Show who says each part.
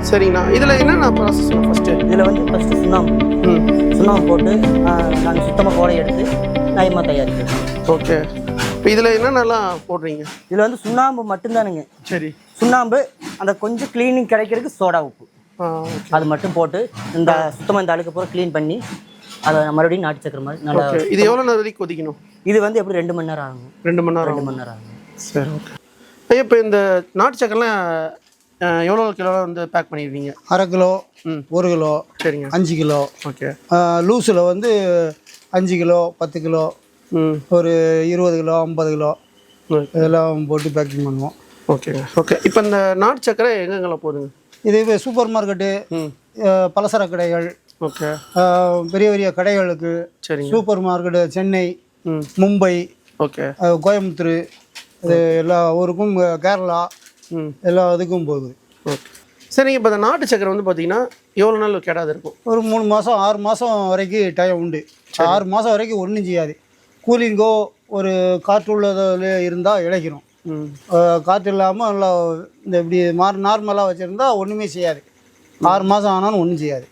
Speaker 1: சரிங்கண்ணா. இதில் என்னென்ன ப்ராசஸ்ண்ணா ஃபஸ்ட்டு?
Speaker 2: இதில் வந்து ஃபஸ்ட்டு சுண்ணாம்பு போட்டு நாங்கள் சுத்தமாக கோடை எடுத்து நயமாக தயாரிக்கிறோம்.
Speaker 1: ஓகே. இப்போ இதில் என்னென்னலாம் போடுறீங்க?
Speaker 2: இதில் வந்து சுண்ணாம்பு மட்டும்தானுங்க.
Speaker 1: சரி.
Speaker 2: சுண்ணாம்பு, அந்த கொஞ்சம் க்ளீனிங் கிடைக்கிறதுக்கு சோடா உப்பு, அது மட்டும் போட்டு இந்த சுத்தமாக இந்த அழுக்கு பூரா க்ளீன் பண்ணி அதை மறுபடியும் நாட்டு சக்கரை மாதிரி நல்லா.
Speaker 1: இது எவ்வளோ நேரம் வரைக்கும் கொதிக்கணும்?
Speaker 2: இது வந்து எப்படி 2 மணி நேரம் ஆகும்.
Speaker 1: 2 மணி நேரம்?
Speaker 2: 2 மணி நேரம் ஆகும்.
Speaker 1: சரி, ஓகே. ஐயா, இப்போ இந்த நாட்டு சக்கரெலாம் எவ்வளோ கிலோ வந்து பேக் பண்ணிடுவீங்க?
Speaker 3: 1/2 கிலோ, 1 கிலோ.
Speaker 1: சரிங்க.
Speaker 3: 5 கிலோ.
Speaker 1: ஓகே.
Speaker 3: லூஸில் வந்து 5 கிலோ, 10 கிலோ, ஒரு 20 கிலோ, 50 கிலோ இதெல்லாம் போட்டு பேக்கிங் பண்ணுவோம்.
Speaker 1: ஓகேங்க. ஓகே. இப்போ இந்த நாட்டு சக்கரை எங்கெங்கெல்லாம் போகுதுங்க?
Speaker 3: இது சூப்பர் மார்க்கெட்டு, பலசர கடைகள்,
Speaker 1: ஓகே,
Speaker 3: பெரிய பெரிய கடைகளுக்கு.
Speaker 1: சரிங்க.
Speaker 3: Super market Chennai, Mumbai,
Speaker 1: okay,
Speaker 3: Coimbatore, இது எல்லா ஊருக்கும், கேரளா, எல்லா இதுக்கும் போகுது.
Speaker 1: ஓகே. சரிங்க. இப்போ இந்த நாட்டு சக்கரை வந்து பார்த்தீங்கன்னா எவ்வளோ நாள் கெடாது இருக்கும்?
Speaker 3: ஒரு 3 மாதம் 6 மாதம் வரைக்கும் டைம் உண்டு. 6 மாதம் வரைக்கும் ஒன்றும் செய்யாது. கூலிங்கோ ஒரு காற்று உள்ளதில் இருந்தால் இழைக்கிறோம். காற்று இல்லாமல் நல்லா இந்த இப்படி நார்மலாக வச்சுருந்தா ஒன்றுமே செய்யாது. 6 மாதம் ஆனாலும் ஒன்றும் செய்யாது.